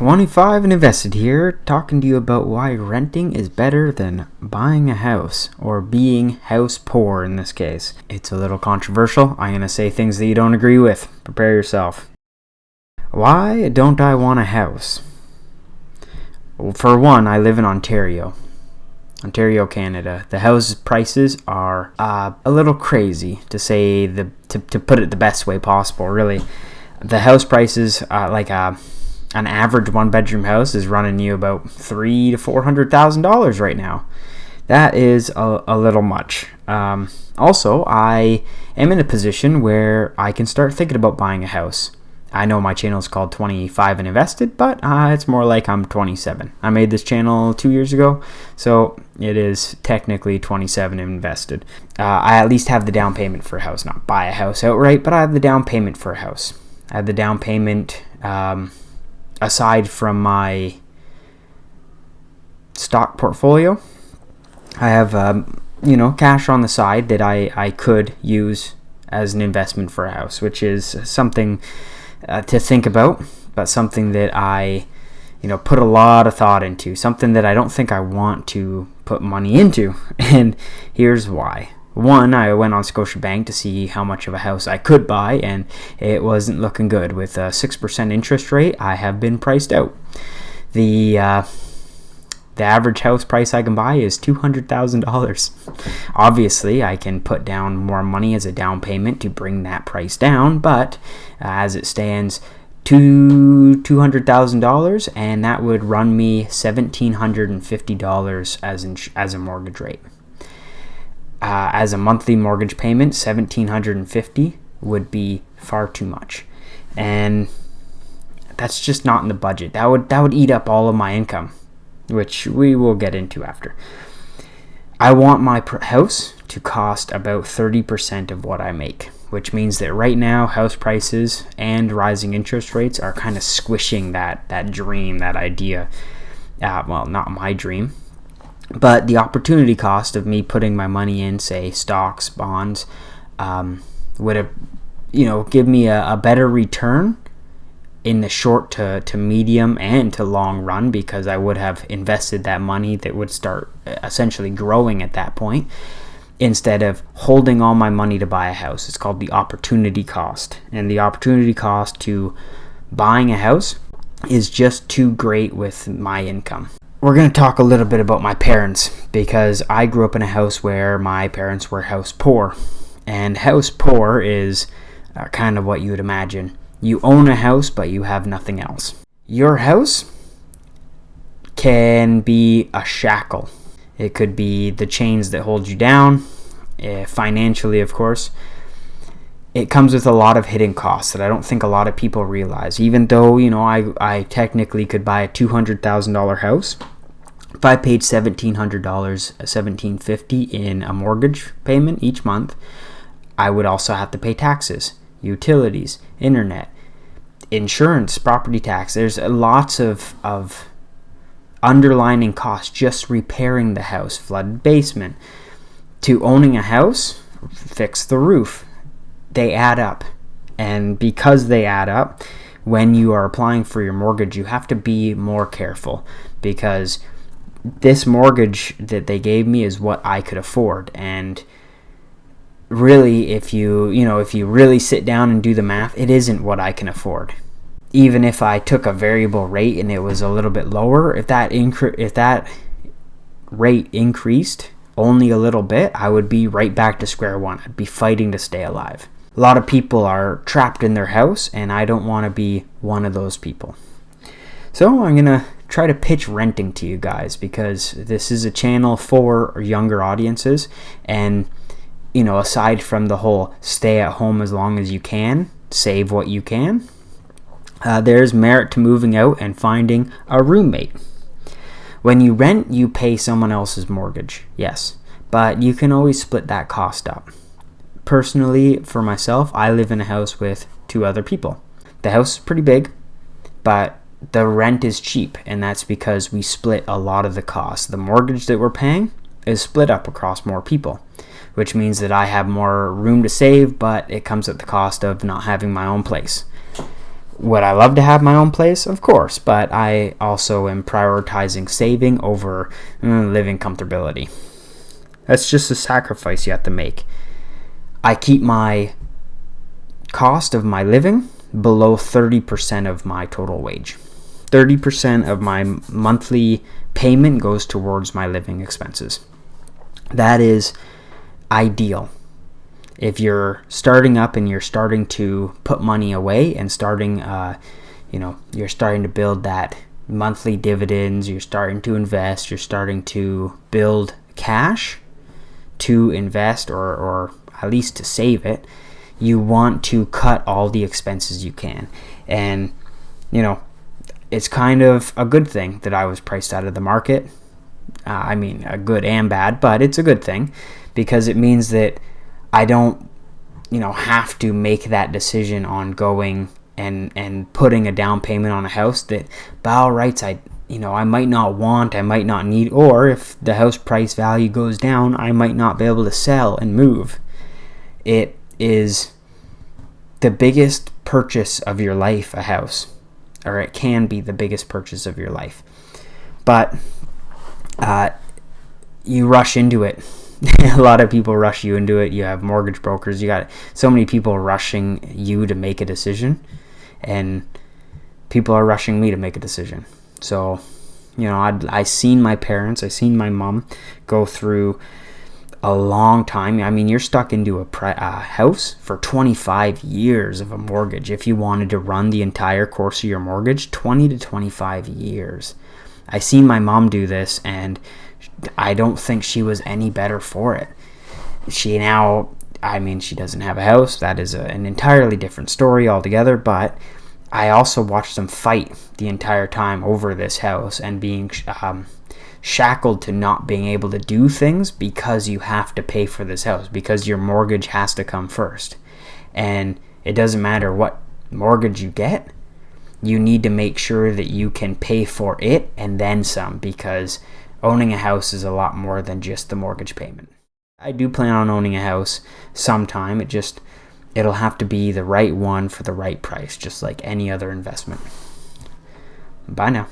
25 and invested here, talking to you about why renting is better than buying a house, or being house poor in this case. It's a little controversial. I'm going to say things that you don't agree with. Prepare yourself. Why don't I want a house? Well, for one, I live in Ontario, Canada. The house prices are a little crazy, to say to put it the best way possible. Really, the house prices, an average one-bedroom house is running you about $300,000 to $400,000 right now. That is a little much. Also, I am in a position where I can start thinking about buying a house. I know my channel is called 25 and invested, but it's more like I'm 27. I made this channel 2 years ago, so it is technically 27 and invested. I at least have the down payment for a house, not buy a house outright, but I have the down payment for a house. I have the down payment aside from my stock portfolio. I have cash on the side that I could use as an investment for a house, which is something to think about, but something that I put a lot of thought into, something that I don't think I want to put money into. And here's why. One, I went on Scotiabank to see how much of a house I could buy, and it wasn't looking good. With a 6% interest rate, I have been priced out. The average house price I can buy is $200,000. Obviously, I can put down more money as a down payment to bring that price down, but as it stands, $200,000, and that would run me $1,750 as a mortgage rate. As a monthly mortgage payment, $1,750 would be far too much, and that's just not in the budget. That would eat up all of my income, which we will get into after. I want my house to cost about 30% of what I make, which means that right now house prices and rising interest rates are kind of squishing that dream, that idea. Well, not my dream, but the opportunity cost of me putting my money in, say, stocks, bonds, would have, give me a better return in the short to medium and to long run, because I would have invested that money that would start essentially growing at that point, instead of holding all my money to buy a house. It's called the opportunity cost, and the opportunity cost to buying a house is just too great with my income. We're going to talk a little bit about my parents, because I grew up in a house where my parents were house poor. And house poor is kind of what you would imagine. You own a house, but you have nothing else. Your house can be a shackle. It could be the chains that hold you down, financially, of course. It comes with a lot of hidden costs that I don't think a lot of people realize. Even though, I technically could buy a $200,000 house, if I paid $1,700, $1,750 in a mortgage payment each month, I would also have to pay taxes, utilities, internet, insurance, property tax. There's lots of underlining costs just repairing the house, flooded basement, to owning a house, fix the roof. They add up, and because they add up, when you are applying for your mortgage, you have to be more careful, because this mortgage that they gave me is what I could afford. And really, if you really sit down and do the math, it isn't what I can afford. Even if I took a variable rate and it was a little bit lower, if that rate increased only a little bit, I would be right back to square one. I'd be fighting to stay alive. A lot of people are trapped in their house, and I don't want to be one of those people. So I'm going to try to pitch renting to you guys, because this is a channel for younger audiences. And, aside from the whole stay at home as long as you can, save what you can, there's merit to moving out and finding a roommate. When you rent, you pay someone else's mortgage, yes, but you can always split that cost up. Personally, for myself, I live in a house with 2 other people. The house is pretty big, but the rent is cheap, and that's because we split a lot of the costs. The mortgage that we're paying is split up across more people, which means that I have more room to save, but it comes at the cost of not having my own place. Would I love to have my own place? Of course, but I also am prioritizing saving over living comfortability. That's just a sacrifice you have to make. I keep my cost of my living below 30% of my total wage. 30% of my monthly payment goes towards my living expenses. That is ideal. If you're starting up and you're starting to put money away and you're starting to build that monthly dividends, you're starting to invest, you're starting to build cash to invest or at least to save it, you want to cut all the expenses you can. And, it's kind of a good thing that I was priced out of the market. A good and bad, but it's a good thing because it means that I don't, have to make that decision on going and putting a down payment on a house that, by all rights, I might not want, I might not need, or if the house price value goes down, I might not be able to sell and move. It is the biggest purchase of your life, a house, or it can be the biggest purchase of your life. But you rush into it. A lot of people rush you into it. You have mortgage brokers. You got so many people rushing you to make a decision, and people are rushing me to make a decision. So, I seen my parents, I seen my mom go through a long time. You're stuck into a house for 25 years of a mortgage. If you wanted to run the entire course of your mortgage, 20 to 25 years. I seen my mom do this, and I don't think she was any better for it. She doesn't have a house. That is an entirely different story altogether, but I also watched them fight the entire time over this house and being shackled to not being able to do things because you have to pay for this house, because your mortgage has to come first. And it doesn't matter what mortgage you get, you need to make sure that you can pay for it and then some, because owning a house is a lot more than just the mortgage payment. I do plan on owning a house sometime. It'll have to be the right one for the right price, just like any other investment. Bye now.